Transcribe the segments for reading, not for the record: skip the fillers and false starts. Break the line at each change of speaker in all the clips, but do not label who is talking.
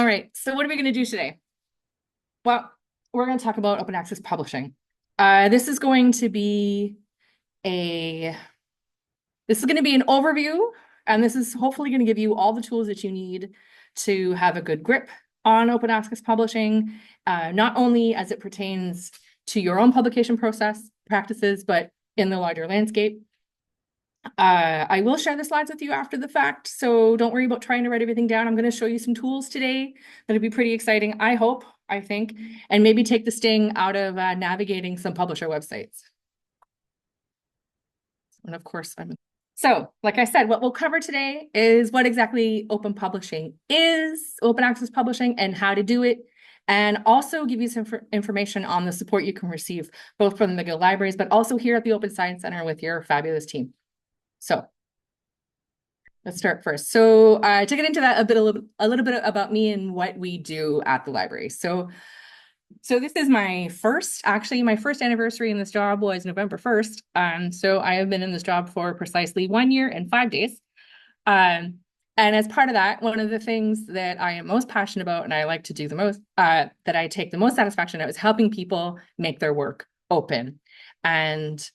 right, so what are we going to do today? Well, we're going to talk about open access publishing. This is going to be a an overview, and this is hopefully going to give you all the tools that you need to have a good grip on open access publishing, not only as it pertains to your own publication process practices, but in the larger landscape. I will share the slides with you after the fact, so don't worry about trying to write everything down. I'm going to show you some tools today that'll be pretty exciting, I hope, I think, and maybe take the sting out of navigating some publisher websites. And of course, So, like I said, what we'll cover today is what exactly open publishing is, open access publishing, and how to do it, and also give you some information on the support you can receive, both from the McGill Libraries, but also here at the Open Science Center with your fabulous team. So let's start first. So to get into that a little bit about me and what we do at the library. So this is my first anniversary in this job was November 1st. So I have been in this job for precisely 1 year and 5 days. And as part of that, one of the things that I am most passionate about and I like to do the most, that I take the most satisfaction out is helping people make their work open. And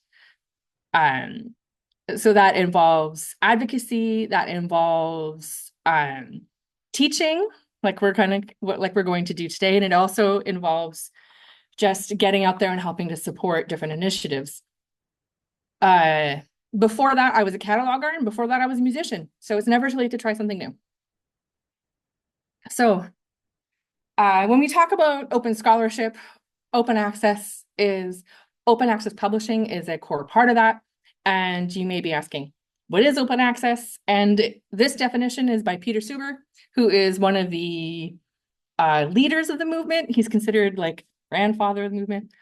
so that involves advocacy, that involves teaching, like we're going to do today, and it also involves just getting out there and helping to support different initiatives. Before that, I was a cataloger, and before that, I was a musician. So it's never too late to try something new. So when we talk about open scholarship, open access publishing is a core part of that. And you may be asking, what is open access? And this definition is by Peter Suber, who is one of the leaders of the movement. He's considered like grandfather of the movement.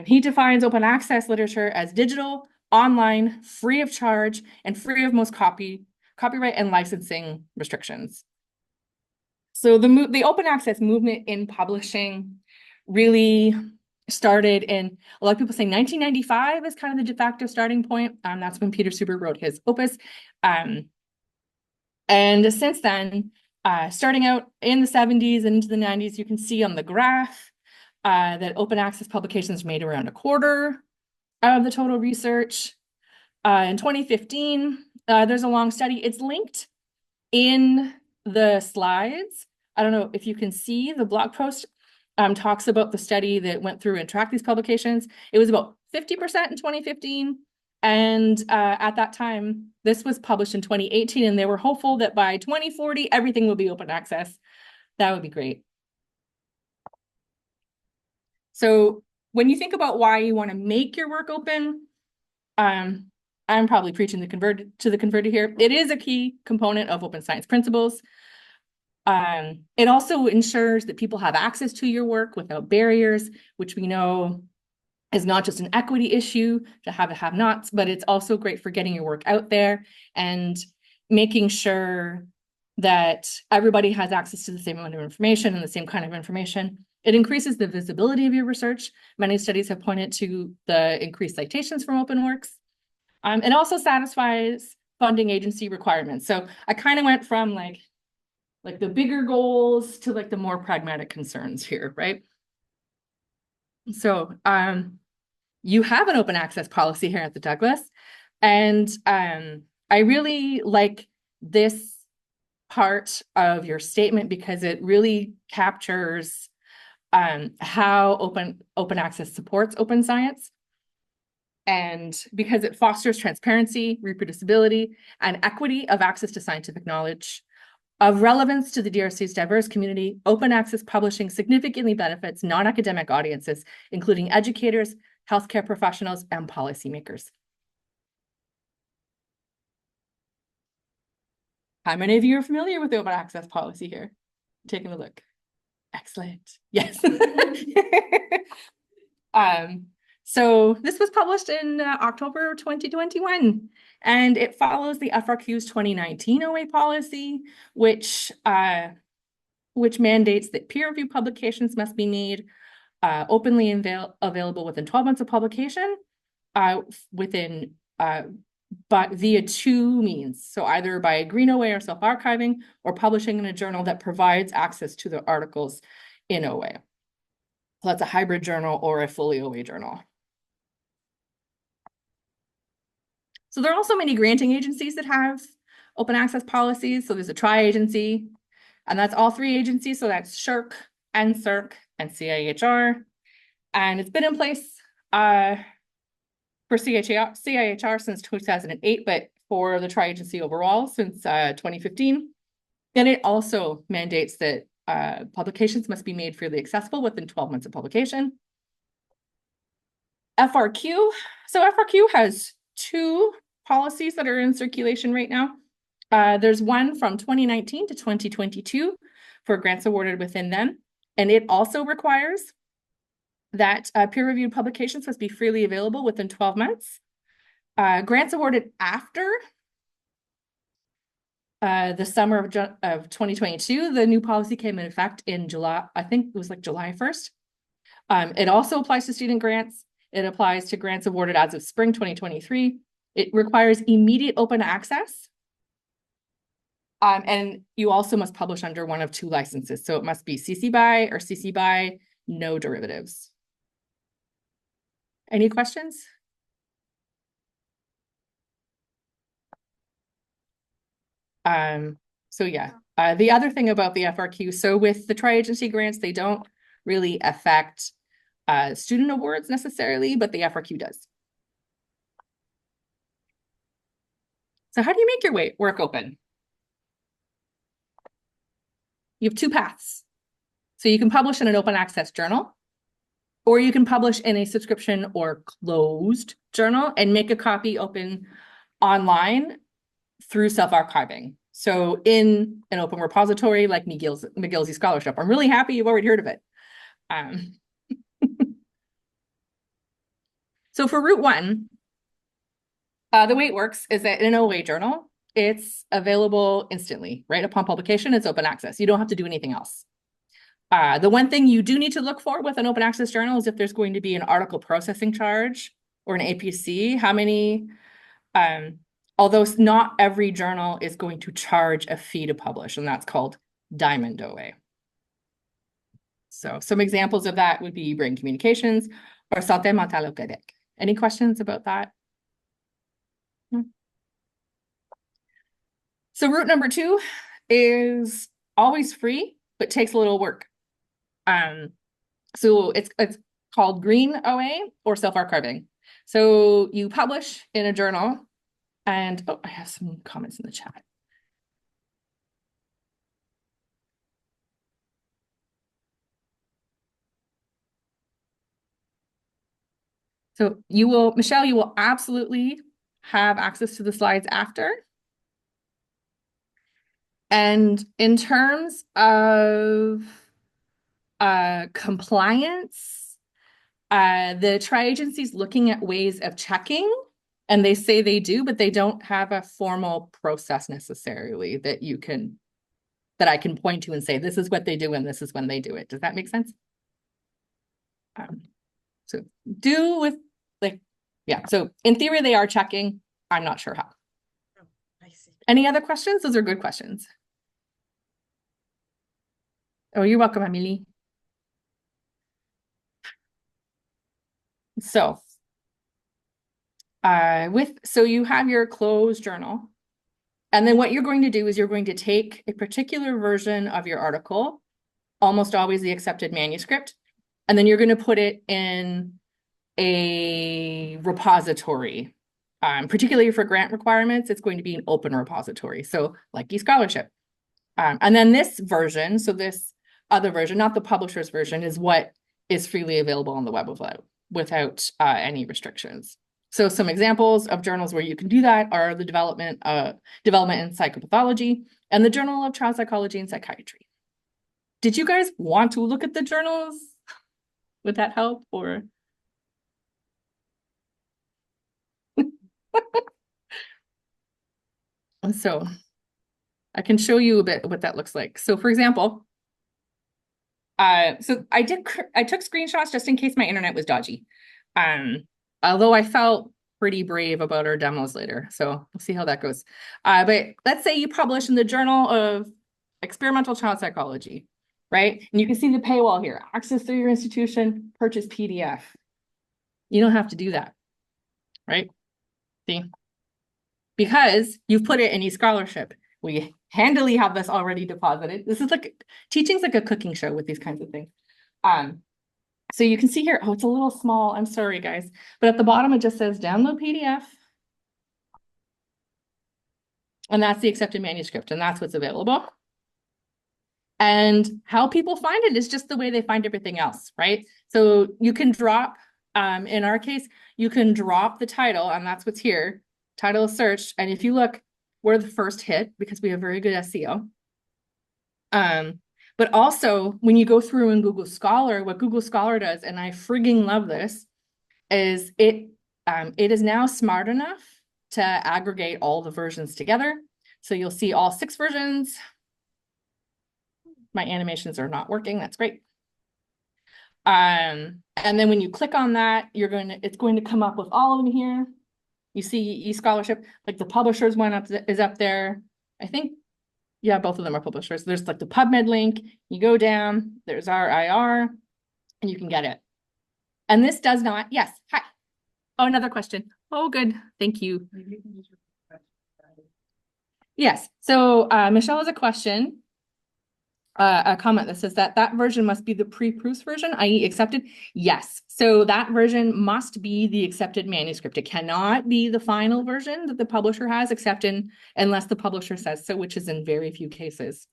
He defines open access literature as digital, online, free of charge, and free of most copyright and licensing restrictions. So the open access movement in publishing really started in, a lot of people say 1995 is kind of the de facto starting point. That's when Peter Suber wrote his opus. And since then, starting out in the 70s and into the 90s, you can see on the graph that open access publications made around a quarter of the total research. In 2015, there's a long study. It's linked in the slides. I don't know if you can see the blog post talks about the study that went through and tracked these publications. It was about 50% in 2015. And at that time, this was published in 2018, and they were hopeful that by 2040, everything will be open access. That would be great. So when you think about why you want to make your work open, I'm probably preaching to the converted here. It is a key component of open science principles. It also ensures that people have access to your work without barriers, which we know is not just an equity issue to have-nots, but it's also great for getting your work out there and making sure that everybody has access to the same amount of information and the same kind of information. It increases the visibility of your research. Many studies have pointed to the increased citations from open works. It also satisfies funding agency requirements. So I kind of went from like the bigger goals to like the more pragmatic concerns here, right? So you have an open access policy here at the Douglas, and I really like this part of your statement because it really captures how open access supports open science, and because it fosters transparency, reproducibility, and equity of access to scientific knowledge. Of relevance to the DRC's diverse community, open access publishing significantly benefits non-academic audiences, including educators, healthcare professionals, and policymakers. How many of you are familiar with the open access policy here? Taking a look. Excellent. Yes. So this was published in October 2021, and it follows the FRQ's 2019 OA policy, which mandates that peer review publications must be made openly available within 12 months of publication, within but via two means. So either by green OA or self-archiving, or publishing in a journal that provides access to the articles in OA. So that's a hybrid journal or a fully OA journal. So there are also many granting agencies that have open access policies. So there's a tri-agency, and that's all three agencies. So that's SSHRC, NSERC, and CIHR. And it's been in place for CIHR since 2008, but for the tri-agency overall since 2015. And it also mandates that publications must be made freely accessible within 12 months of publication. FRQ. So FRQ has two policies that are in circulation right now. There's one from 2019 to 2022 for grants awarded within them. And it also requires that peer-reviewed publications must be freely available within 12 months. Grants awarded after the summer of 2022, the new policy came in effect in July, I think it was like July 1st. It also applies to student grants. It applies to grants awarded as of spring 2023. It requires immediate open access. And you also must publish under one of two licenses. So it must be CC BY or CC BY, no derivatives. Any questions? So yeah, the other thing about the FRQ, so with the tri-agency grants, they don't really affect student awards necessarily, but the FRQ does. So how do you make your work open? You have two paths. So you can publish in an open access journal, or you can publish in a subscription or closed journal and make a copy open online through self-archiving. So in an open repository like McGill's eScholarship. I'm really happy you've already heard of it. So for Route 1, the way it works is that in an OA journal, it's available instantly, right? Upon publication, it's open access. You don't have to do anything else. The one thing you do need to look for with an open access journal is if there's going to be an article processing charge or an APC, how many, although not every journal is going to charge a fee to publish, and that's called Diamond OA. So some examples of that would be Brain Communications or Santé Mentale au Québec. Any questions about that? So route number 2 is always free, but takes a little work. So it's called green OA or self-archiving. So you publish in a journal, and I have some comments in the chat. So Michelle, you will absolutely have access to the slides after. And in terms of compliance, the tri-agency is looking at ways of checking, and they say they do, but they don't have a formal process necessarily that I can point to and say, this is what they do and this is when they do it. Does that make sense? So so in theory, they are checking. I'm not sure how.
Oh, I see.
Any other questions? Those are good questions. Oh, you're welcome, Amelie. So you have your closed journal, and then what you're going to do is you're going to take a particular version of your article, almost always the accepted manuscript, and then you're going to put it in a repository. Particularly for grant requirements, it's going to be an open repository, so like eScholarship. And then this version, so this other version, not the publisher's version, is what is freely available on the web without any restrictions. So some examples of journals where you can do that are the Development in Psychopathology and the Journal of Child Psychology and Psychiatry. Did you guys want to look at the journals? Would that help, or? So I can show you a bit what that looks like. So for example, so I took screenshots just in case my internet was dodgy. Although I felt pretty brave about our demos later. So we'll see how that goes. But let's say you publish in the Journal of Experimental Child Psychology, right? And you can see the paywall here, access through your institution, purchase PDF. You don't have to do that, right? See? Because you've put it in eScholarship. We handily have this already deposited. This is like, teaching's like a cooking show with these kinds of things. So you can see here, oh, it's a little small. I'm sorry, guys. But at the bottom, it just says download PDF. And that's the accepted manuscript, and that's what's available. And how people find it is just the way they find everything else, right? So you can drop, in our case, you can drop the title, and that's what's here, title of search. And if you look, we're the first hit because we have very good SEO. But also when you go through in Google Scholar, what Google Scholar does, and I frigging love this, is it is now smart enough to aggregate all the versions together. So you'll see all 6 versions. My animations are not working. That's great. And then when you click on that, it's going to come up with all of them here. You see eScholarship, like the publishers one is up there. I think, yeah, both of them are publishers. There's like the PubMed link. You go down, there's our IR, and you can get it. And this does not, yes, hi. Oh, another question. Oh, good. Thank you. Yes. So Michelle has a question, a comment that says that version must be the pre-proofs version, i.e. accepted. Yes. So that version must be the accepted manuscript. It cannot be the final version that the publisher has accepted unless the says so, which is in very few cases.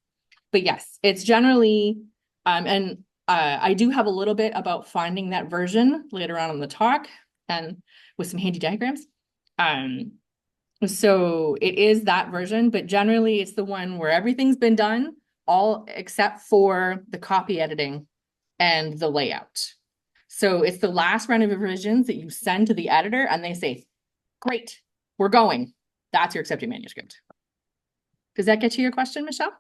But yes, it's generally, I do have a little bit about finding that version later on in the talk and with some handy diagrams. So it is that version, but generally it's the one where everything's been done, all except for the copy editing and the layout. So it's the last round of revisions that you send to the editor and they say, great, we're going. That's your accepted manuscript. Does that get to your question, Michelle?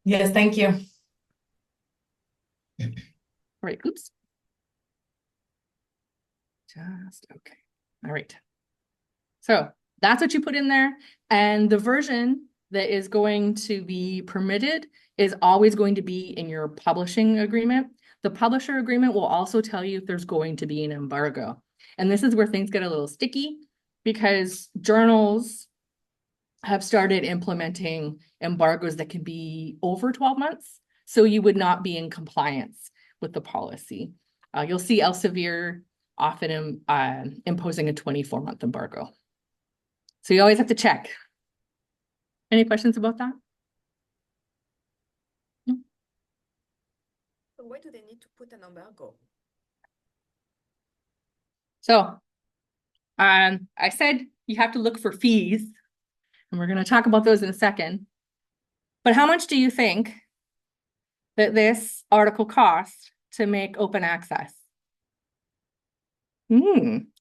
Yes, thank you.
All right, oops. Just okay. All right. So that's what you put in there. And the version that is going to be permitted is always going to be in your publishing agreement. The publisher agreement will also tell you if there's going to be an embargo. And this is where things get a little sticky because journals have started implementing embargoes that can be over 12 months. So you would not be in compliance with the policy. You'll see Elsevier often imposing a 24-month embargo. So you always have to check. Any questions about that? No?
So why do they need to put an embargo?
So I said you have to look for fees, and we're going to talk about those in a second. But how much do you think that this article costs to make open access?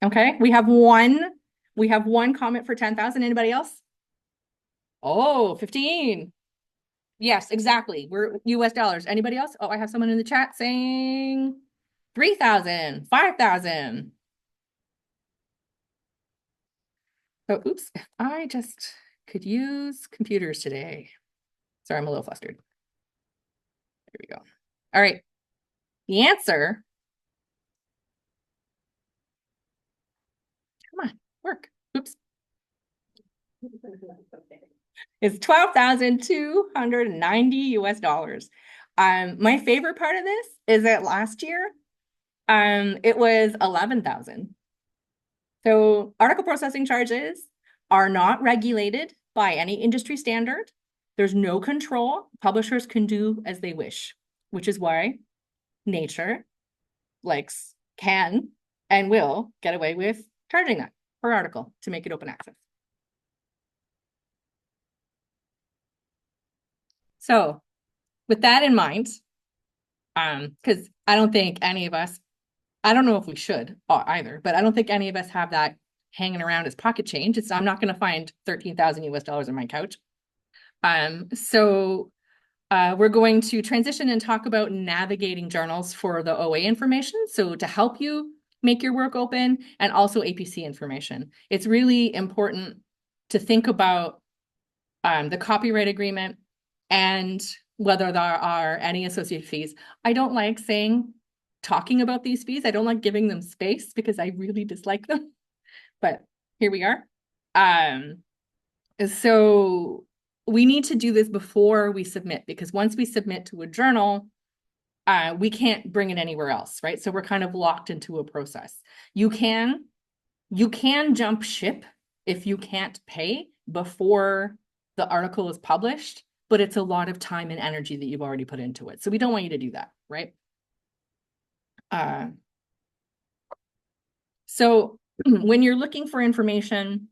Okay, we have one comment for 10,000. Anybody else? Oh, 15. Yes, exactly. We're US dollars. Anybody else? Oh, I have someone in the chat saying 3,000, 5,000. So, oops, if I just could use computers today. Sorry, I'm a little flustered. There we go. All right. The answer, come on, work. Oops. Is 12,290 US dollars. My favorite part of this is that last year, it was 11,000. So article processing charges are not regulated by any industry standard. There's no control. Publishers can do as they wish, which is why Nature can and will get away with charging that per article to make it open access. So with that in mind, because I don't think any of us, I don't know if we should either, but I don't think any of us have that hanging around as pocket change. I'm not going to find 13,000 US dollars on my couch. So we're going to transition and talk about navigating journals for the OA information. So to help you make your work open, and also APC information. It's really important to think about the copyright agreement and whether there are any associated fees. I don't like talking about these fees. I don't like giving them space because I really dislike them, but here we are. So we need to do this before we submit, because once we submit to a journal, we can't bring it anywhere else, right? So we're kind of locked into a process. You can jump ship if you can't pay before the article is published, but it's a lot of time and energy that you've already put into it. So we don't want you to do that, right? So when you're looking for information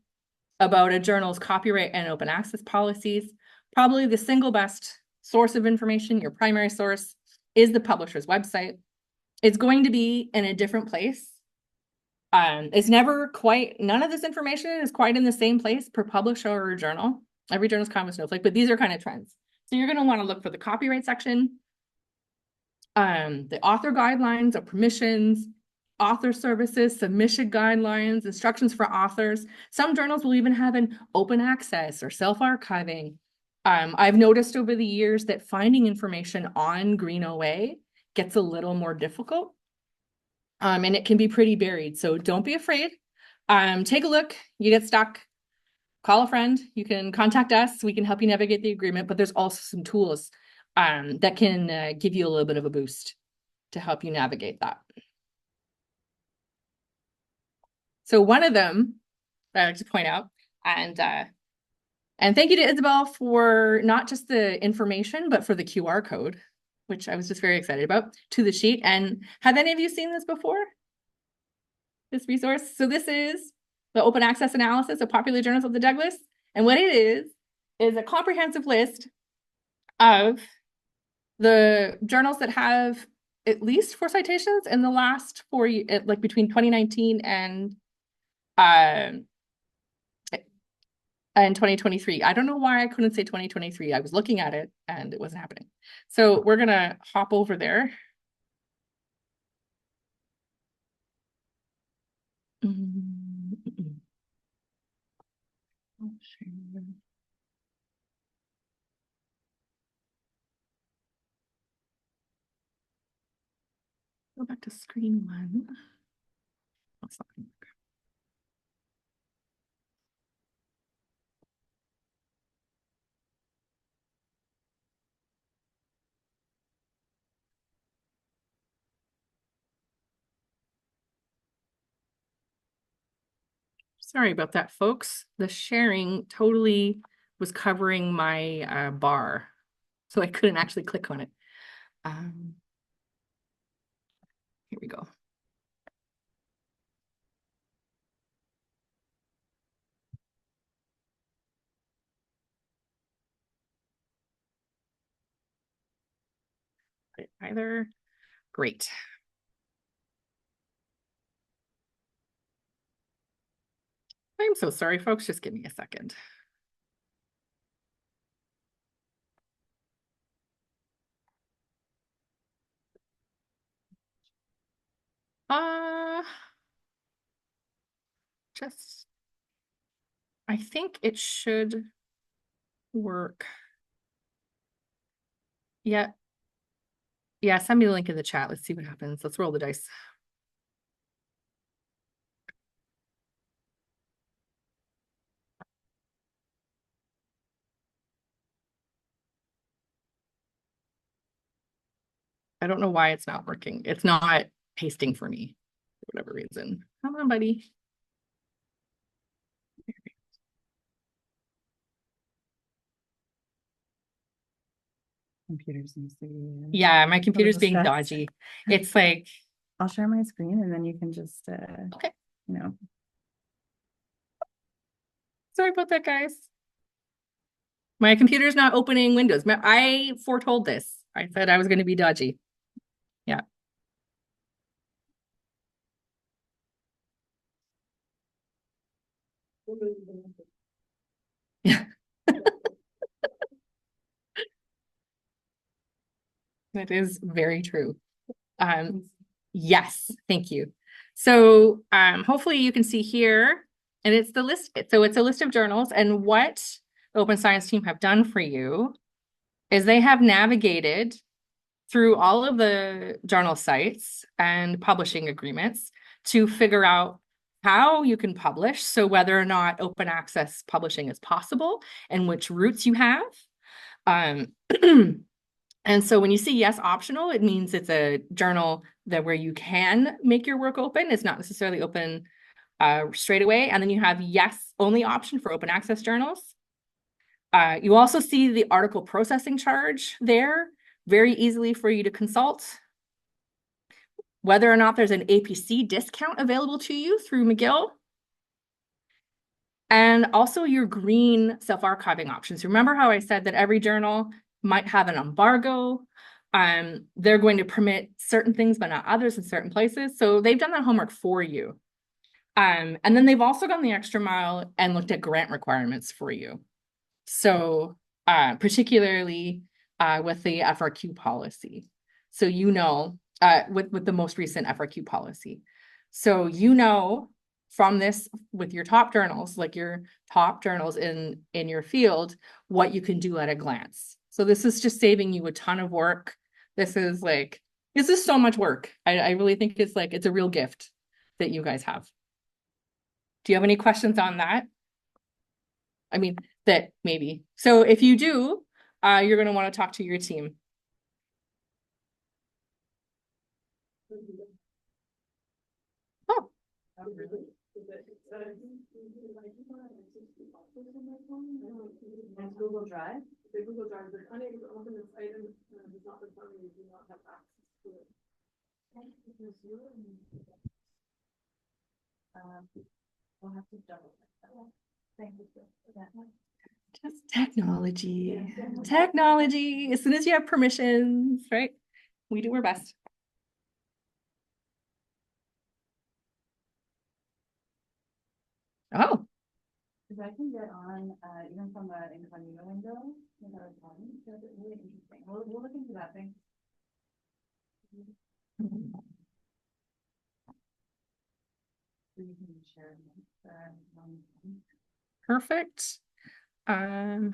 about a journal's copyright and open access policies, probably the single best source of information, your primary source, is the publisher's website. It's going to be in a different place. It's never quite, none of this information is quite in the same place per publisher or journal. Every journal's kind of a snowflake, but these are kind of trends. So you're going to want to look for the copyright section, the author guidelines or permissions, author services, submission guidelines, instructions for authors. Some journals will even have an open access or self-archiving. I've noticed over the years that finding information on Green OA gets a little more difficult. And it can be pretty buried. So don't be afraid. Take a look. You get stuck, call a friend. You can contact us. We can help you navigate the agreement, but there's also some tools that can give you a little bit of a boost to help you navigate that. So one of them that I like to point out, and thank you to Isabel for not just the information, but for the QR code, which I was just very excited about, to the sheet. And have any of you seen this before? This resource? So this is the open access analysis of popular journals of the Douglas. And what it is a comprehensive list of the journals that have at least 4 citations in the last 4 years, like between 2019 and 2023. I don't know why I couldn't say 2023. I was looking at it and it wasn't happening. So we're gonna hop over there. Go back to screen 1. That's not gonna work. Sorry about that, folks. The sharing totally was covering my bar, so I couldn't actually click on it. Here we go. Either. Great. I'm so sorry, folks. Just give me a second. Just, I think it should work. Yeah. Yeah, send me the link in the chat. Let's see what happens. Let's roll the dice. I don't know why it's not working. It's not pasting for me for whatever reason. Come on, buddy.
Computers seems to be
Yeah, my computer's being
stressed.
dodgy. It's like,
I'll share my screen and then you can just
okay.
you know.
Sorry about that, guys. My computer's not opening Windows. I foretold this. I said I was going to be dodgy. Yeah. Yeah. That is very true. Yes, thank you. So hopefully you can see here, and it's the list. So it's a list of journals, and what the Open Science team have done for you is they have navigated through all of the journal sites and publishing agreements to figure out how you can publish. So whether or not open access publishing is possible and which routes you have. Um, and so when you see yes optional, it means it's a journal that where you can make your work open. It's not necessarily open straight away. And then you have yes only option for open access journals. You also see the article processing charge there, very easily for you to consult. Whether or not there's an APC discount available to you through McGill. And also your green self-archiving options. Remember how I said that every journal might have an embargo? They're going to permit certain things, but not others in certain places. So they've done that homework for you. And then they've also gone the extra mile and looked at grant requirements for you. So particularly with the FRQ policy. So you know, with the most recent FRQ policy. So you know from this with your top journals, like your top journals in your field, what you can do at a glance. So this is just saving you a ton of work. This is so much work. I really think it's a real gift that you guys have. Do you have any questions on that? I mean, that maybe. So if you do, you're going to want to talk to your team. Oh,
Google Drive.
The Google Drive, they're unable to open this item, does not require you do not have access to it.
We'll have to double check that. Thank you for that.
just technology. Technology. As soon as you have permissions, right? We do our best. Oh,
Because I can get on, even from the incognito window, without a problem. So it's really interesting. We'll look into that thing. We can share
perfect. Oh,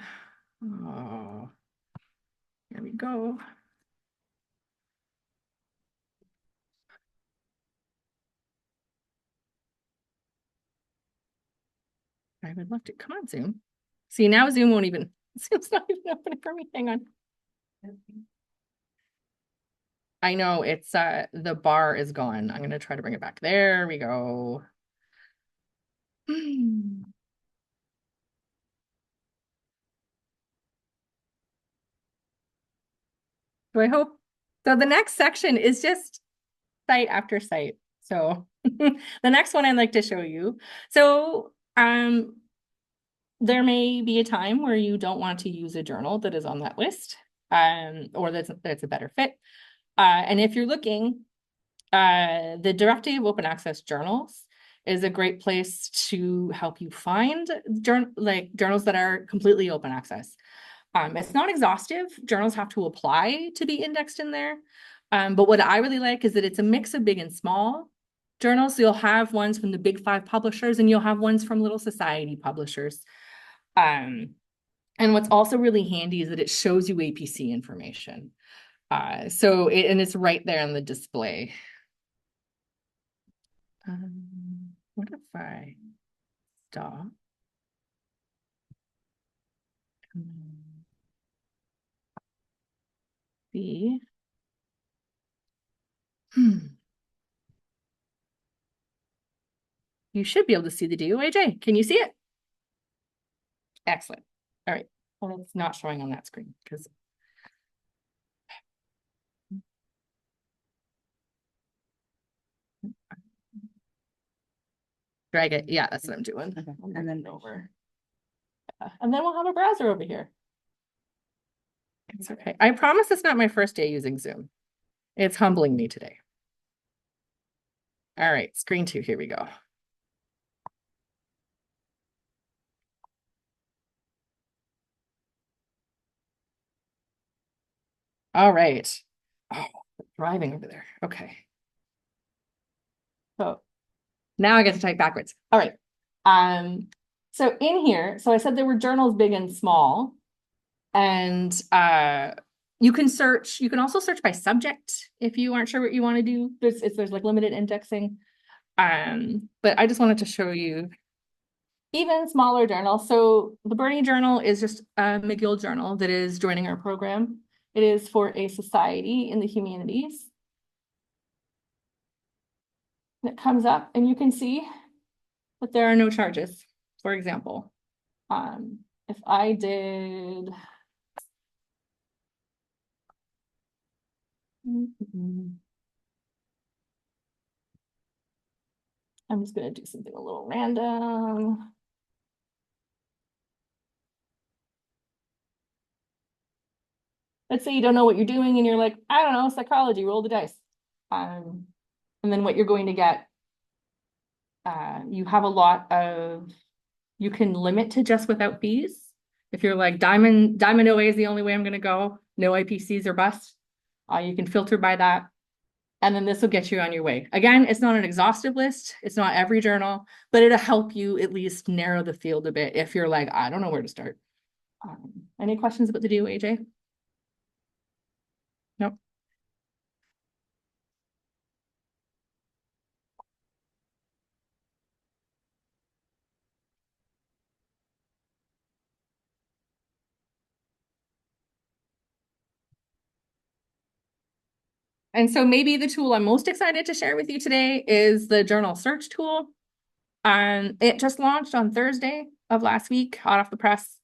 here we go. I would love to. Come on, Zoom. See, now Zoom won't even, Zoom's not even opening for me. Hang on. I know it's the bar is gone. I'm gonna try to bring it back. There we go. So I hope so. The next section is just site after site. So the next one I'd like to show you. So there may be a time where you don't want to use a journal that is on that list, or that's a better fit. And if you're looking, the Directory of Open Access Journals is a great place to help you find journals that are completely open access. It's not exhaustive. Journals have to apply to be indexed in there. But what I really like is that it's a mix of big and small journals. So you'll have ones from the big 5 publishers and you'll have ones from little society publishers. And what's also really handy is that it shows you APC information. And it's right there on the display. What if I stop? See. You should be able to see the DOAJ. Can you see it? Excellent. All right. Well, it's not showing on that screen because drag it. Yeah, that's what I'm doing.
Okay.
And then over. And then we'll have a browser over here. It's okay. I promise it's not my first day using Zoom. It's humbling me today. All right, screen 2, here we go. All right. Oh, driving over there. Okay. So Now I get to type backwards. All right. So in here, so I said there were journals big and small, and you can also search by subject if you aren't sure what you want to do. There's like limited indexing. But I just wanted to show you even smaller journals. So the Bernie Journal is just a McGill journal that is joining our program. It is for a society in the humanities. It comes up and you can see that there are no charges. For example, if I did, I'm just gonna do something a little random. Let's say you don't know what you're doing and you're like, I don't know, psychology, roll the dice. And then what you're going to get, you have a lot of, you can limit to just without fees. If you're like diamond OA is the only way I'm gonna go, no IPCs or bust, you can filter by that. And then this will get you on your way. Again, it's not an exhaustive list. It's not every journal, but it'll help you at least narrow the field a bit if you're like, I don't know where to start. Any questions about the do, AJ? Nope. And so maybe the tool I'm most excited to share with you today is the journal search tool. It just launched on Thursday of last week, hot off the press.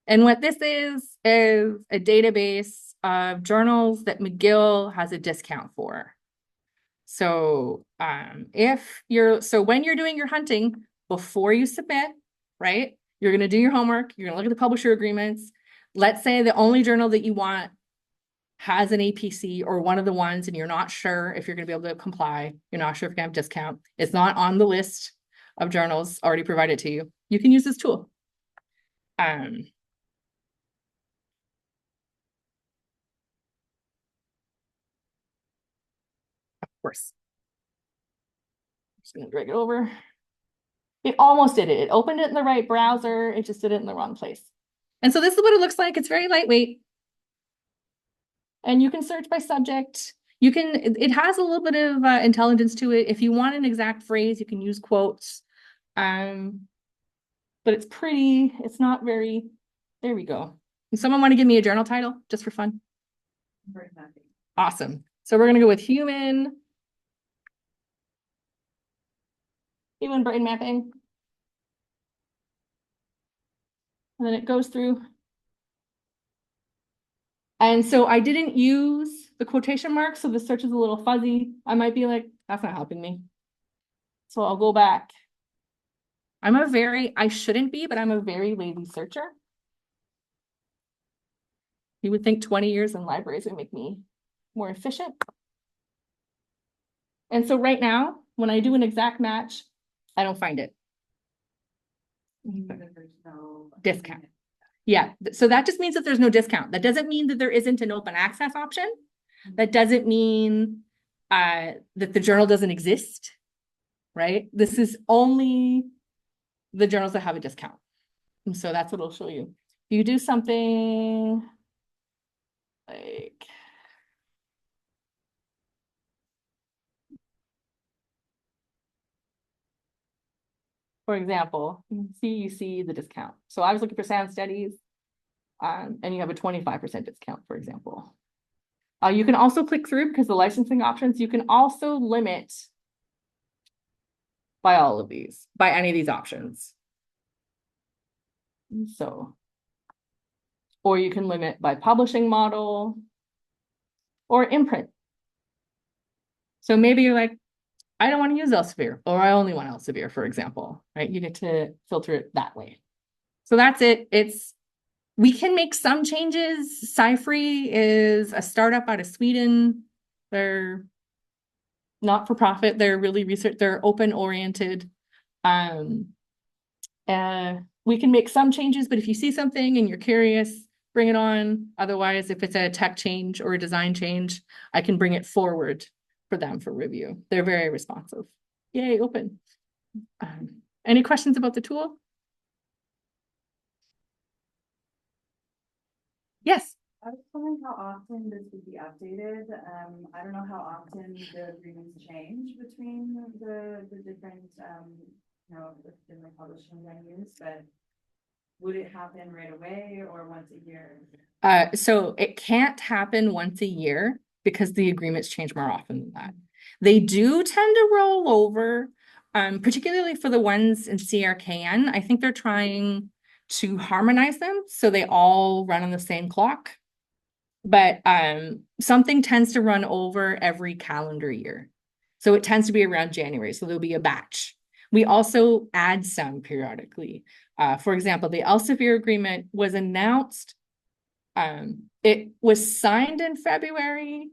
And what this is a database of journals that McGill has a discount for. So when you're doing your hunting, before you submit, right, you're going to do your homework, you're going to look at the publisher agreements. Let's say the only journal that you want has an APC or one of the ones, and you're not sure if you're going to be able to comply, you're not sure if you can have discount, it's not on the list of journals already provided to you, you can use this tool. Of course. I'm just going to drag it over. It almost did it. It opened it in the right browser. It just did it in the wrong place. And so this is what it looks like. It's very lightweight. And you can search by subject. It has a little bit of intelligence to it. If you want an exact phrase, you can use quotes. But it's not very, there we go. Does someone want to give me a journal title just for fun? Awesome. So we're going to go with human brain mapping. And then it goes through. And so I didn't use the quotation marks, so the search is a little fuzzy. I might be like, that's not helping me. So I'll go back. I shouldn't be, but I'm a very lazy searcher. You would think 20 years in libraries would make me more efficient. And so right now, when I do an exact match, I don't find it.
There's no
Discount. Yeah, so that just means that there's no discount. That doesn't mean that there isn't an open access option. That doesn't mean that the journal doesn't exist, right? This is only the journals that have a discount. And so that's what it'll show you. If you do something like, for example, you see the discount. So I was looking for sound studies, and you have a 25% discount, for example. You can also click through because the licensing options, you can also limit by any of these options. So, or you can limit by publishing model or imprint. So maybe you're like, I don't want to use Elsevier, or I only want Elsevier, for example, right? You get to filter it that way. So that's it. We can make some changes. SciFree is a startup out of Sweden. They're not for profit. They're really they're open oriented. We can make some changes, but if you see something and you're curious, bring it on. Otherwise, if it's a tech change or a design change, I can bring it forward for them for review. They're very responsive. Yay, open. Any questions about the tool? Yes.
I was wondering how often this would be updated. I don't know how often the agreements change between the different, the different publishing venues, but would it happen right away or once a year?
So it can't happen once a year because the agreements change more often than that. They do tend to roll over, particularly for the ones in CRKN. I think they're trying to harmonize them so they all run on the same clock. But something tends to run over every calendar year. So it tends to be around January. So there'll be a batch. We also add some periodically. For example, the Elsevier agreement was announced. It was signed in February.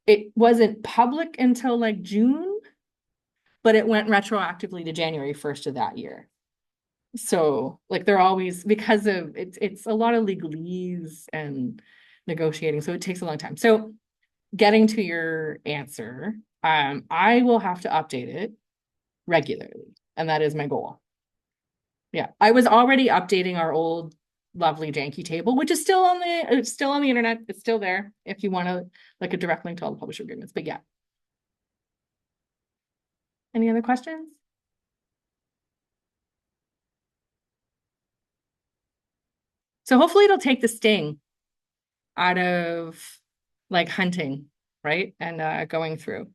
It wasn't public until like June, but it went retroactively to January 1st of that year. So like they're always, because of it's a lot of legalese and negotiating. So it takes a long time. So getting to your answer, I will have to update it regularly, and that is my goal. Yeah, I was already updating our old lovely janky table, which is still on the internet. It's still there if you want to like a direct link to all the publisher agreements. But yeah. Any other questions? So hopefully it'll take the sting out of like hunting, right? And going through.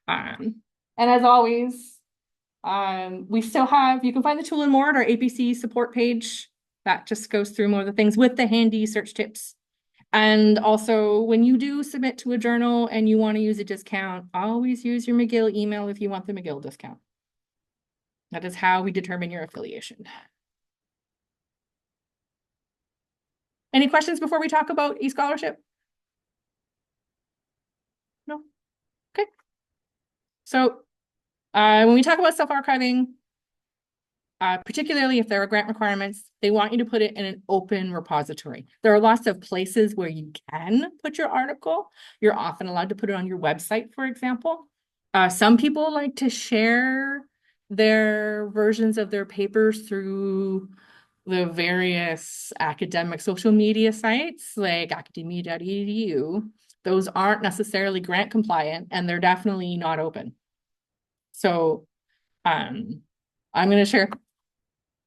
And as always, we still have, you can find the tool and more at our APC support page. That just goes through more of the things with the handy search tips. And also, when you do submit to a journal and you want to use a discount, always use your McGill email if you want the McGill discount. That is how we determine your affiliation. Any questions before we talk about eScholarship? No? Okay. So when we talk about self-archiving, particularly if there are grant requirements, they want you to put it in an open repository. There are lots of places where you can put your article. You're often allowed to put it on your website, for example. Some people like to share their versions of their papers through the various academic social media sites like academia.edu. Those aren't necessarily grant compliant and they're definitely not open. So I'm going to share.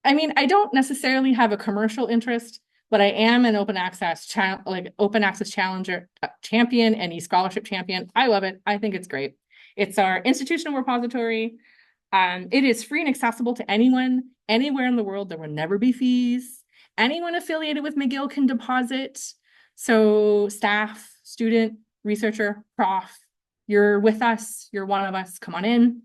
I mean, I don't necessarily have a commercial interest, but I am an open access challenger champion and eScholarship champion. I love it. I think it's great. It's our institutional repository. It is free and accessible to anyone, anywhere in the world. There will never be fees. Anyone affiliated with McGill can deposit. So staff, student, researcher, prof, you're with us, you're one of us, come on in.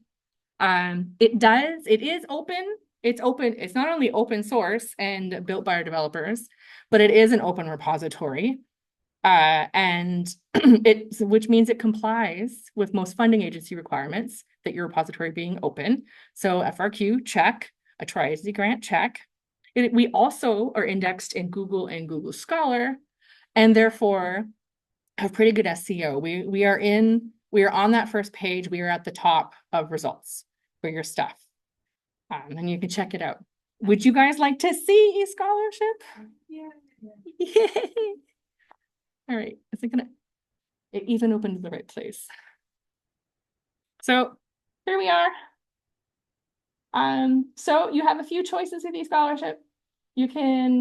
It is open. It's open. It's not only open source and built by our developers, but it is an open repository. And which means it complies with most funding agency requirements that your repository being open. So FRQ, check. A Tri-ISD grant, check. We also are indexed in Google and Google Scholar, and therefore have pretty good SEO. We are on that first page. We are at the top of results for your stuff. And you can check it out. Would you guys like to see eScholarship?
Yeah.
Yay! All right, it even opened to the right place. So here we are. So you have a few choices in eScholarship. You can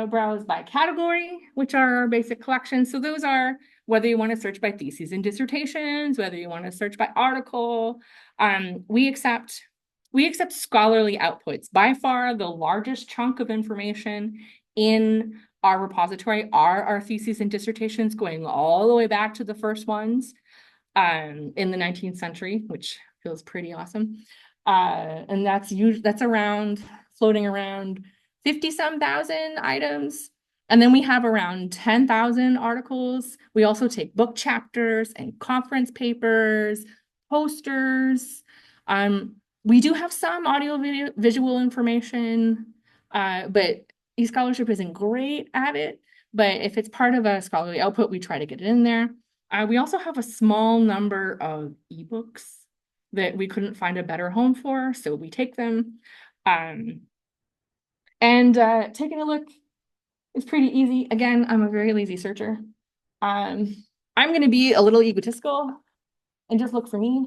browse by category, which are our basic collections. So those are whether you want to search by theses and dissertations, whether you want to search by article. We accept scholarly outputs. By far, the largest chunk of information in our repository are our theses and dissertations, going all the way back to the first ones in the 19th century, which feels pretty awesome. And that's around floating around 50-some thousand items. And then we have around 10,000 articles. We also take book chapters and conference papers, posters. We do have some audio video visual information, but eScholarship isn't great at it. But if it's part of a scholarly output, we try to get it in there. We also have a small number of ebooks that we couldn't find a better home for, so we take them. And taking a look is pretty easy. Again, I'm a very lazy searcher. I'm going to be a little egotistical and just look for me.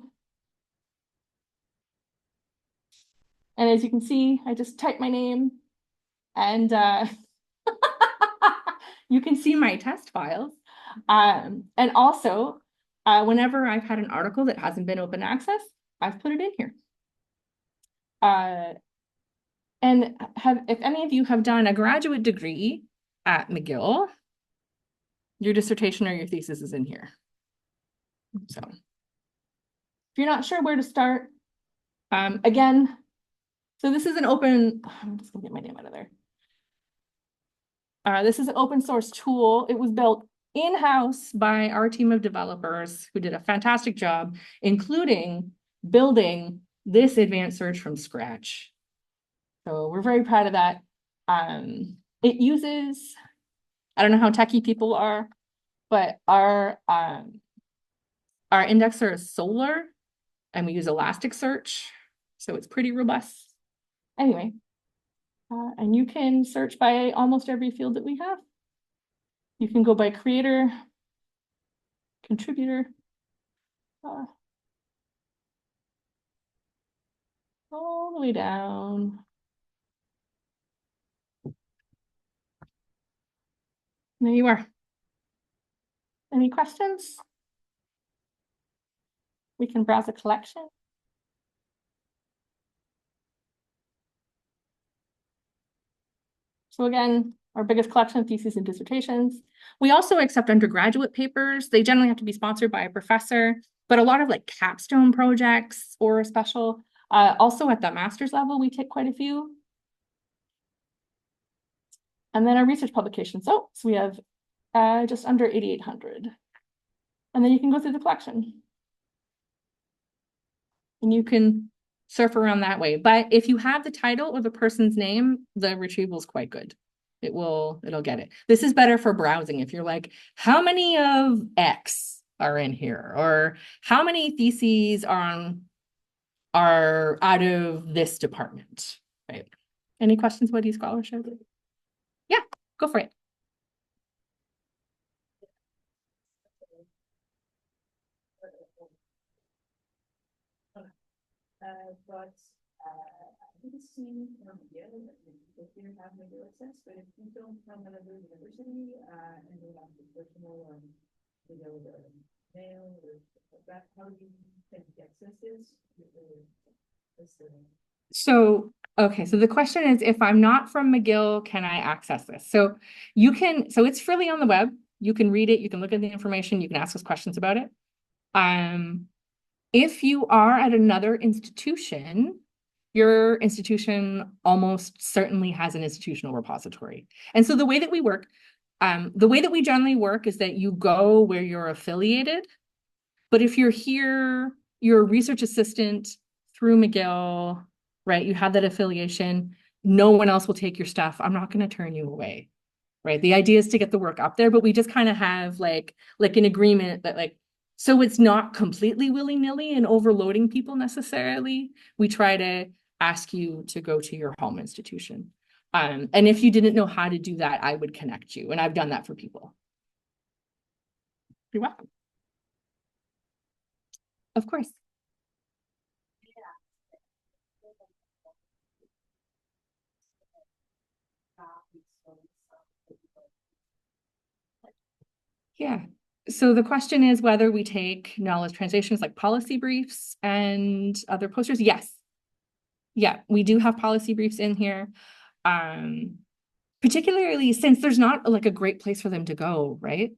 And as you can see, I just type my name and you can see my test files. And also, whenever I've had an article that hasn't been open access, I've put it in here. And if any of you have done a graduate degree at McGill, your dissertation or your thesis is in here. So if you're not sure where to start, again, so this is an open, I'm just gonna get my name out of there. This is an open source tool. It was built in-house by our team of developers who did a fantastic job, including building this advanced search from scratch. So we're very proud of that. It uses, I don't know how techie people are, but our indexer is Solar and we use Elasticsearch. So it's pretty robust. Anyway, and you can search by almost every field that we have. You can go by creator, contributor, all the way down. There you are. Any questions? We can browse a collection. So again, our biggest collection of theses and dissertations. We also accept undergraduate papers. They generally have to be sponsored by a professor, but a lot of like capstone projects or special. Also at the master's level, we take quite a few. And then our research publications. So we have just under 8,800. And then you can go through the collection. And you can surf around that way. But if you have the title or the person's name, the retrieval is quite good. It'll get it. This is better for browsing. If you're like, how many of X are in here? Or how many theses are out of this department, right? Any questions about eScholarship? Yeah, go for it.
But I think it's seen from here, if you have McGill access, but if you don't from another university, and you have the personal or the mail or that, how do you think the access is?
So, okay, so the question is, if I'm not from McGill, can I access this? So you can, so it's freely on the web. You can read it, you can look at the information, you can ask us questions about it. If you are at another institution, your institution almost certainly has an institutional repository. And so the way that we work, the way that we generally work is that you go where you're affiliated. But if you're here, you're a research assistant through McGill, right? You have that affiliation. No one else will take your stuff. I'm not going to turn you away, right? The idea is to get the work up there, but we just kind of have like an agreement that like, so it's not completely willy-nilly and overloading people necessarily. We try to ask you to go to your home institution. And if you didn't know how to do that, I would connect you. And I've done that for people. You're welcome. Of course. Yeah. So the question is whether we take knowledge translations like policy briefs and other posters. Yes. Yeah, we do have policy briefs in here. Particularly since there's not like a great place for them to go, right?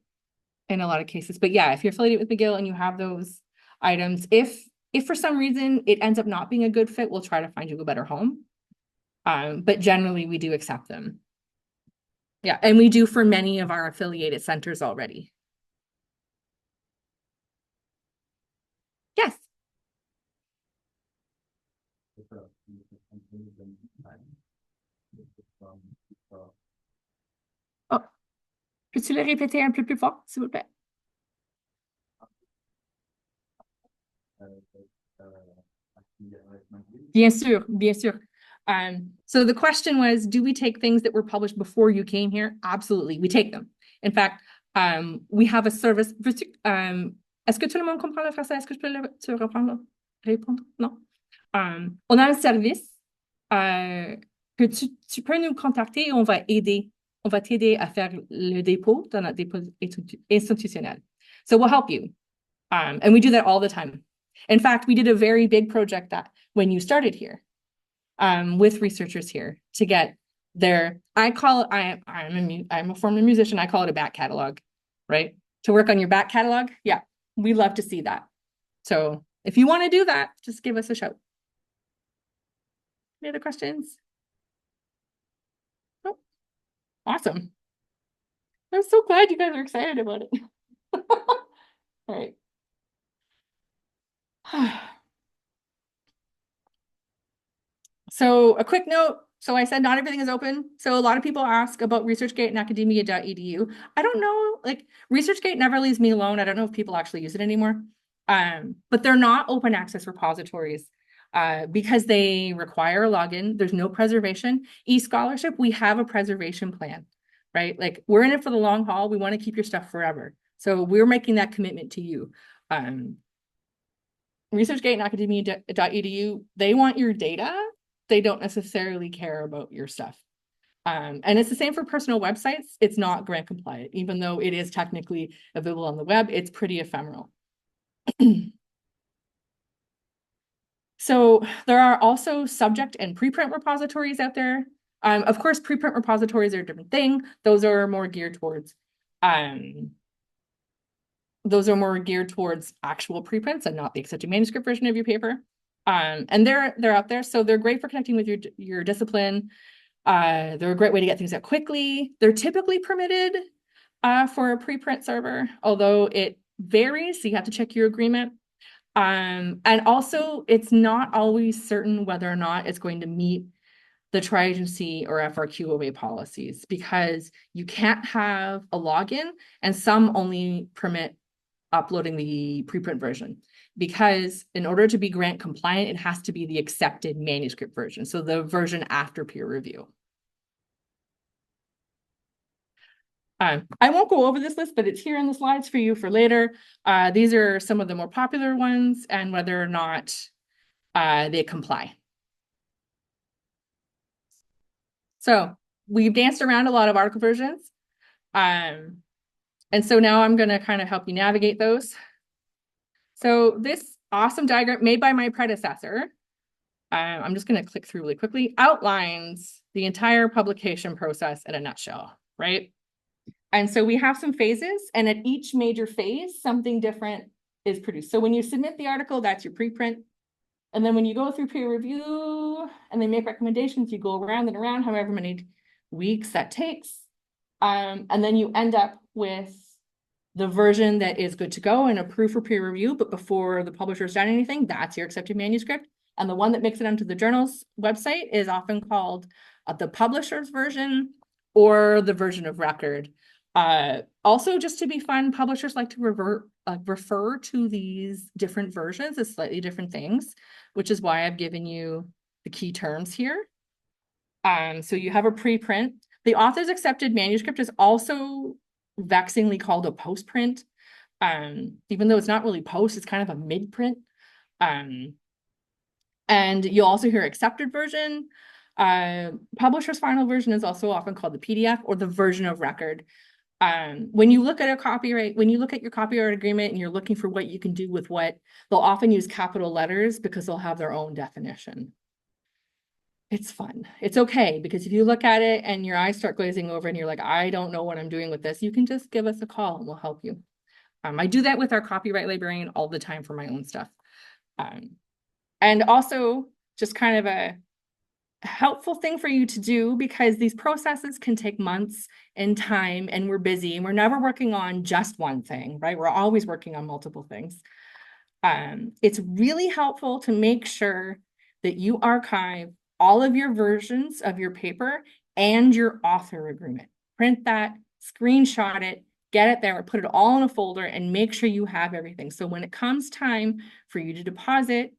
In a lot of cases. But yeah, if you're affiliated with McGill and you have those items, if for some reason it ends up not being a good fit, we'll try to find you a better home. But generally we do accept them. Yeah, and we do for many of our affiliated centers already. Yes. Oh, peux-tu le répéter un peu plus fort, s'il vous plaît? Bien sûr, bien sûr. So the question was, do we take things that were published before you came here? Absolutely, we take them. In fact, we have a service. Est-ce que tout le monde comprend le français? Est-ce que je peux te répondre? Non. On a un service que tu peux nous contacter et on va aider. On va t'aider à faire le dépôt dans notre dépôt institutionnel. So we'll help you. And we do that all the time. In fact, we did a very big project that when you started here, with researchers here to get their, I'm a former musician. I call it a back catalog, right? To work on your back catalog. Yeah, we love to see that. So if you want to do that, just give us a shout. Any other questions? Oh, awesome. I'm so glad you guys are excited about it. All right. So a quick note. So I said not everything is open. So a lot of people ask about ResearchGate and academia.edu. I don't know, like ResearchGate never leaves me alone. I don't know if people actually use it anymore. But they're not open access repositories because they require a login. There's no preservation. eScholarship, we have a preservation plan, right? Like we're in it for the long haul. We want to keep your stuff forever. So we're making that commitment to you. ResearchGate and academia.edu, they want your data. They don't necessarily care about your stuff. And it's the same for personal websites. It's not grant compliant, even though it is technically available on the web. It's pretty ephemeral. So there are also subject and preprint repositories out there. Of course, preprint repositories are a different thing. Those are more geared towards actual preprints and not the accepted manuscript version of your paper. And they're out there. So they're great for connecting with your discipline. They're a great way to get things out quickly. They're typically permitted for a preprint server, although it varies. So you have to check your agreement. And also it's not always certain whether or not it's going to meet the tri-agency or FRQOA policies because you can't have a login and some only permit uploading the preprint version because in order to be grant compliant, it has to be the accepted manuscript version. So the version after peer review. I won't go over this list, but it's here in the slides for you for later. These are some of the more popular ones and whether or not they comply. So we've danced around a lot of article versions. And so now I'm going to kind of help you navigate those. So this awesome diagram made by my predecessor, I'm just going to click through really quickly, outlines the entire publication process in a nutshell, right? And so we have some phases, and at each major phase, something different is produced. So when you submit the article, that's your preprint. And then when you go through peer review and they make recommendations, you go around and around however many weeks that takes. And then you end up with the version that is good to go and approved for peer review, but before the publisher's done anything, that's your accepted manuscript. And the one that makes it onto the journal's website is often called the publisher's version or the version of record. Also, just to be fun, publishers like to refer to these different versions as slightly different things, which is why I've given you the key terms here. So you have a preprint. The author's accepted manuscript is also vexingly called a postprint. Even though it's not really post, it's kind of a mid-print. And you'll also hear accepted version. Publisher's final version is also often called the PDF or the version of record. When you look at your copyright agreement and you're looking for what you can do with what, they'll often use capital letters because they'll have their own definition. It's fun. It's okay, because if you look at it and your eyes start glazing over and you're like, I don't know what I'm doing with this, you can just give us a call and we'll help you. I do that with our copyright librarian all the time for my own stuff. And also just kind of a helpful thing for you to do, because these processes can take months in time and we're busy and we're never working on just one thing, right? We're always working on multiple things. It's really helpful to make sure that you archive all of your versions of your paper and your author agreement. Print that, screenshot it, get it there, put it all in a folder and make sure you have everything. So when it comes time for you to deposit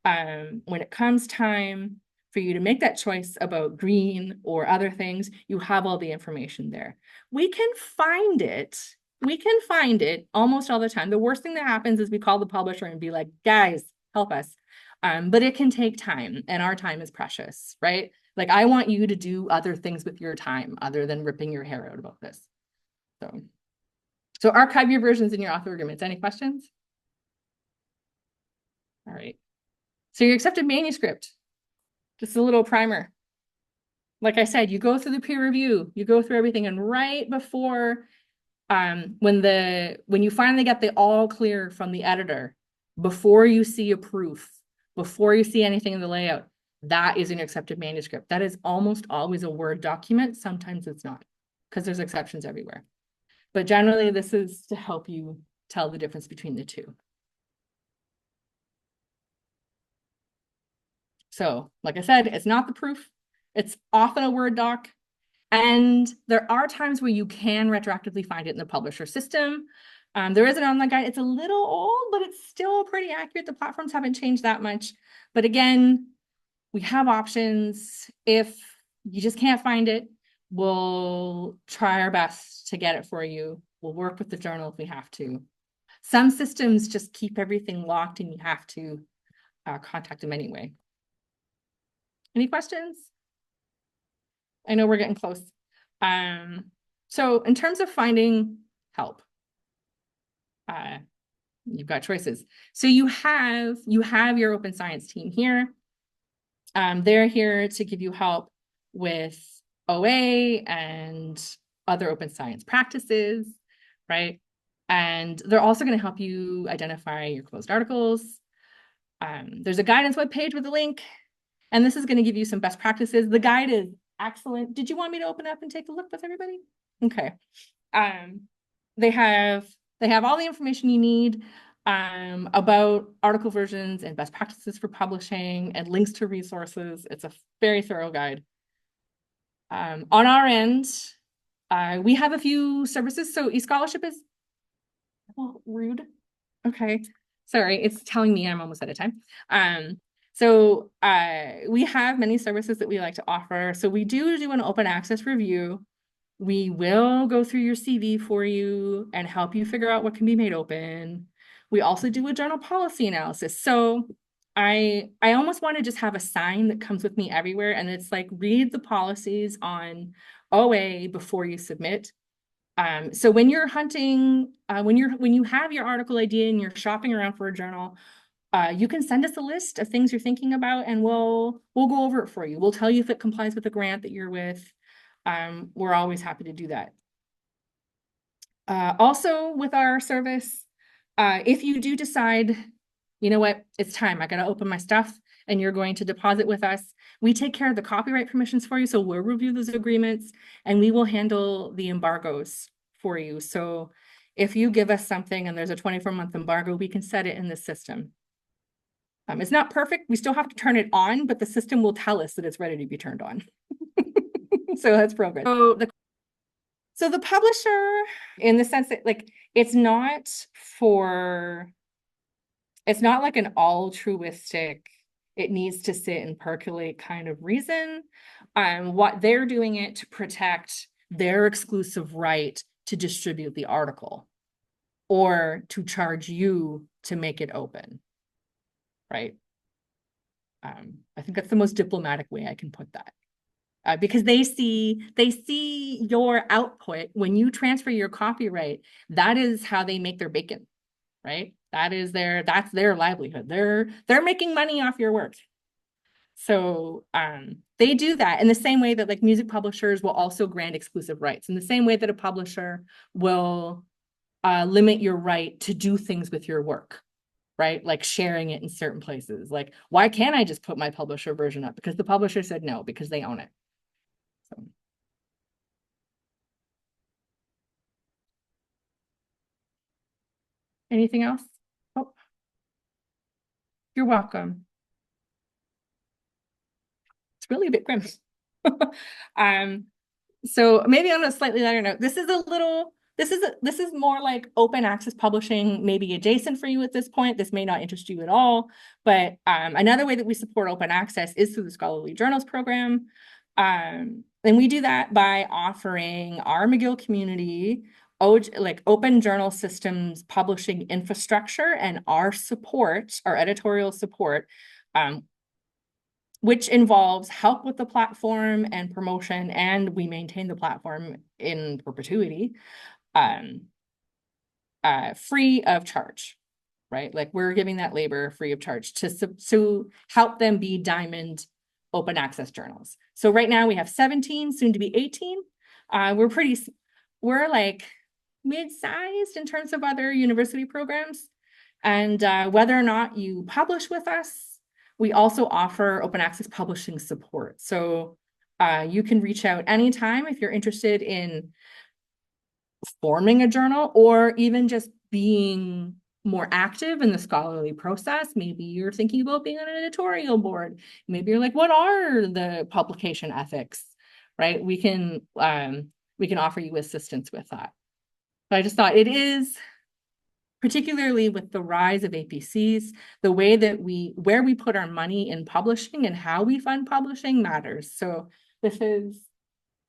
When it comes time for you to make that choice about green or other things, you have all the information there. We can find it. We can find it almost all the time. The worst thing that happens is we call the publisher and be like, guys, help us. But it can take time, and our time is precious, right? Like, I want you to do other things with your time other than ripping your hair out about this. So archive your versions in your author agreements. Any questions? All right. So your accepted manuscript, just a little primer. Like I said, you go through the peer review, you go through everything, and right before when you finally get the all clear from the editor, before you see a proof, before you see anything in the layout, that is an accepted manuscript. That is almost always a Word document. Sometimes it's not, because there's exceptions everywhere. But generally, this is to help you tell the difference between the two. So, like I said, it's not the proof. It's often a Word doc. And there are times where you can retroactively find it in the publisher system. There is an online guide. It's a little old, but it's still pretty accurate. The platforms haven't changed that much. But again, we have options. If you just can't find it, we'll try our best to get it for you. We'll work with the journal if we have to. Some systems just keep everything locked and you have to contact them anyway. Any questions? I know we're getting close. So in terms of finding help, you've got choices. So you have your open science team here. They're here to give you help with OA and other open science practices, right? And they're also going to help you identify your closed articles. There's a guidance webpage with a link, and this is going to give you some best practices. The guide is excellent. Did you want me to open up and take a look with everybody? Okay. They have all the information you need about article versions and best practices for publishing and links to resources. It's a very thorough guide. On our end, we have a few services. So eScholarship is, well, rude. Okay. Sorry, it's telling me I'm almost out of time. So we have many services that we like to offer. So we do an open access review. We will go through your CV for you and help you figure out what can be made open. We also do a journal policy analysis. So I almost want to just have a sign that comes with me everywhere, and it's like, read the policies on OA before you submit. So when you're hunting, when you have your article idea and you're shopping around for a journal, you can send us a list of things you're thinking about, and we'll go over it for you. We'll tell you if it complies with the grant that you're with. We're always happy to do that. Also with our service, if you do decide, you know what, it's time, I got to open my stuff, and you're going to deposit with us, we take care of the copyright permissions for you. So we'll review those agreements and we will handle the embargoes for you. So if you give us something and there's a 24-month embargo, we can set it in the system. It's not perfect. We still have to turn it on, but the system will tell us that it's ready to be turned on. So that's progress. So the publisher, in the sense that, like, it's not like an altruistic, it needs to sit and percolate kind of reason. What they're doing it to protect their exclusive right to distribute the article or to charge you to make it open, right? I think that's the most diplomatic way I can put that. Because they see your output when you transfer your copyright. That is how they make their bacon, right? That's their livelihood. They're making money off your work. So they do that in the same way that, like, music publishers will also grant exclusive rights, in the same way that a publisher will limit your right to do things with your work, right? Like sharing it in certain places. Like, why can't I just put my publisher version up? Because the publisher said no, because they own it. So. Anything else? Oh, you're welcome. It's really a bit grim. So maybe on a slightly lighter note, this is a little this is more like open access publishing, maybe adjacent for you at this point. This may not interest you at all, but another way that we support open access is through the Scholarly Journals program. And we do that by offering our McGill community like open journal systems publishing infrastructure and our support, our editorial support, which involves help with the platform and promotion, and we maintain the platform in perpetuity, free of charge, right? Like we're giving that labor free of charge to help them be diamond open access journals. So right now we have 17, soon to be 18. We're like mid-sized in terms of other university programs. And whether or not you publish with us, we also offer open access publishing support. So you can reach out anytime if you're interested in forming a journal or even just being more active in the scholarly process. Maybe you're thinking about being on an editorial board. Maybe you're like, what are the publication ethics, right? We can offer you assistance with that. But I just thought it is, particularly with the rise of APCs, the way that where we put our money in publishing and how we fund publishing matters. So this is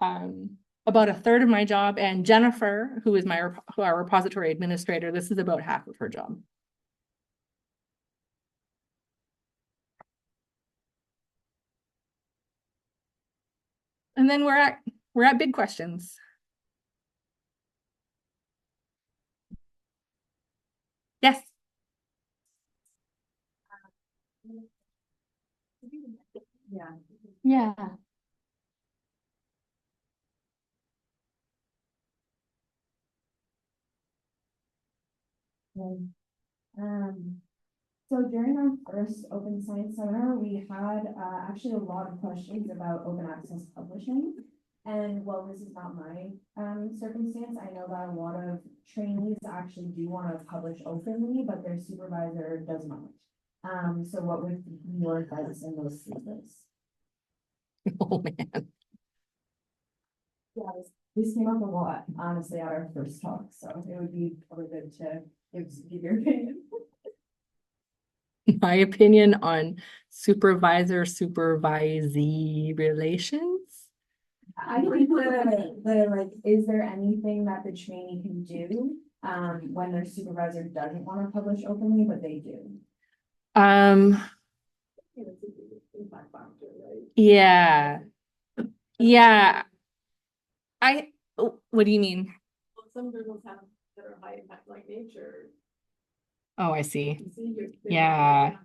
about a third of my job, and Jennifer, who is our repository administrator, this is about half of her job. And then we're at big questions. Yes.
Yeah.
Yeah.
So during our first open science seminar, we had actually a lot of questions about open access publishing. And while this is not my circumstance, I know that a lot of trainees actually do want to publish openly, but their supervisor does not. So what would be your advice in those cases?
Oh man.
Yeah, this came up a lot, honestly, at our first talk, so it would be probably good to give your opinion.
My opinion on supervisor-supervisee relations.
I think like, is there anything that the trainee can do when their supervisor doesn't want to publish openly, but they do?
Yeah. Yeah. What do you mean?
Well, some journals have that are high impact like nature.
Oh, I see.
You see,
Yeah.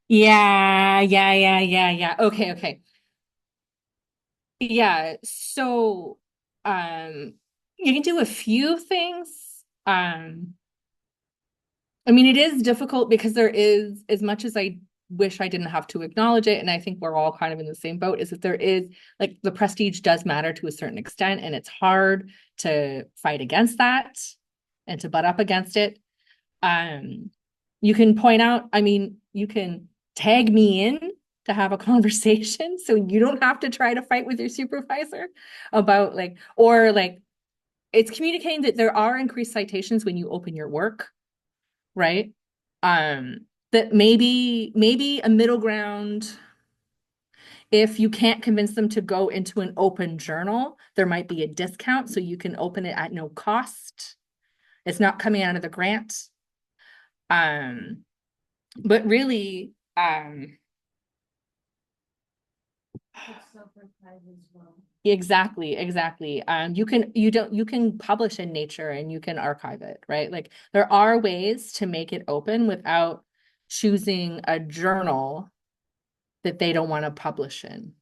Yeah. Okay. Yeah. So, you can do a few things. I mean, it is difficult because there is, as much as I wish I didn't have to acknowledge it, and I think we're all kind of in the same boat, is that there is, like, the prestige does matter to a certain extent, and it's hard to fight against that and to butt up against it. You can point out, I mean, you can tag me in to have a conversation so you don't have to try to fight with your supervisor about it's communicating that there are increased citations when you open your work, right? That maybe a middle ground, if you can't convince them to go into an open journal, there might be a discount so you can open it at no cost. It's not coming out of the grant. But really, exactly. You can publish in Nature and you can archive it, right? Like there are ways to make it open without choosing a journal that they don't want to publish in.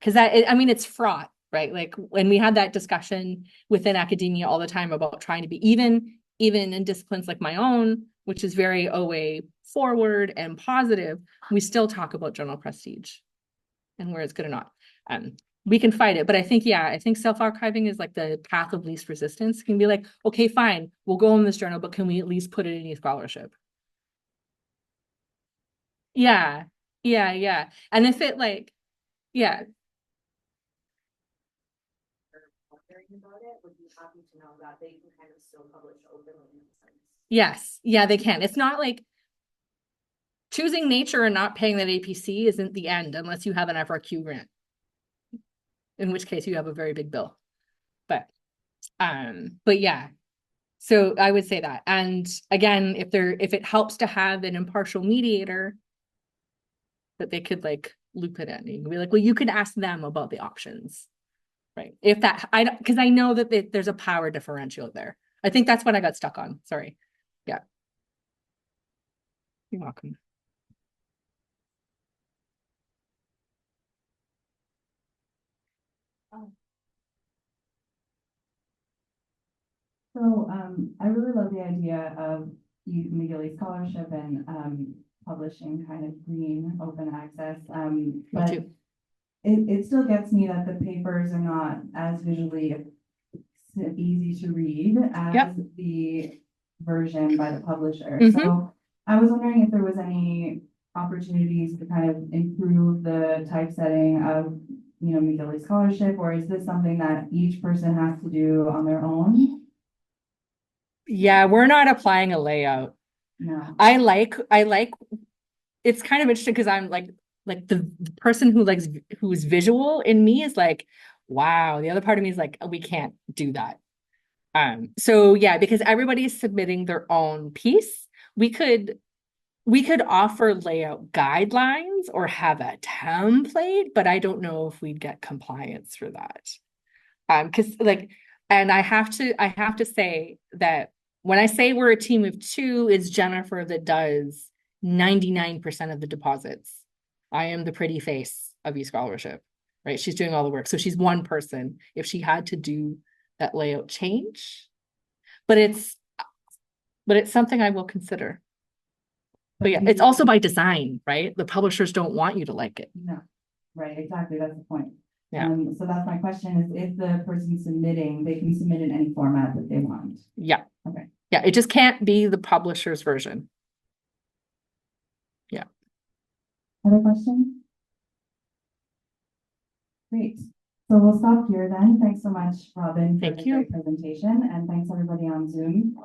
Because I mean, it's fraught, right? Like when we had that discussion within academia all the time about trying to be even in disciplines like my own, which is very OA forward and positive, we still talk about journal prestige and where it's good or not. We can fight it, but I think self-archiving is like the path of least resistance. It can be like, okay, fine, we'll go in this journal, but can we at least put it in eScholarship? Yeah. And if it yeah.
happy to know that they can kind of still publish openly in a sense.
Yes, yeah, they can. It's not like choosing nature and not paying that APC isn't the end unless you have an FRQ grant. In which case you have a very big bill. But yeah. So I would say that. And again, if it helps to have an impartial mediator that they could like loop it in and be like, well, you could ask them about the options. Right. If that because I know that there's a power differential there. I think that's what I got stuck on. Sorry. Yeah. You're welcome.
So I really love the idea of McGill Scholarship and publishing kind of green open access. But it still gets me that the papers are not as visually easy to read as the version by the publisher. So I was wondering if there was any opportunities to kind of improve the typesetting of McGill Scholarship, or is this something that each person has to do on their own?
Yeah, we're not applying a layout.
No.
I like it's kind of interesting because I'm like the person who's visual in me is like, wow. The other part of me is like, we can't do that. So yeah, because everybody is submitting their own piece, we could offer layout guidelines or have a template, but I don't know if we'd get compliance for that. Because and I have to say that when I say we're a team of two, it's Jennifer that does 99% of the deposits. I am the pretty face of eScholarship, right? She's doing all the work. So she's one person if she had to do that layout change. But it's something I will consider. But yeah, it's also by design, right? The publishers don't want you to like it.
No, right, exactly, that's the point.
Yeah.
So that's my question is if the person submitting, they can submit in any format that they want.
Yeah.
Okay.
Yeah, it just can't be the publisher's version. Yeah.
Other questions? Great. So we'll stop here then. Thanks so much, Robin, for
Thank
the
you.
great presentation, and thanks everybody on Zoom.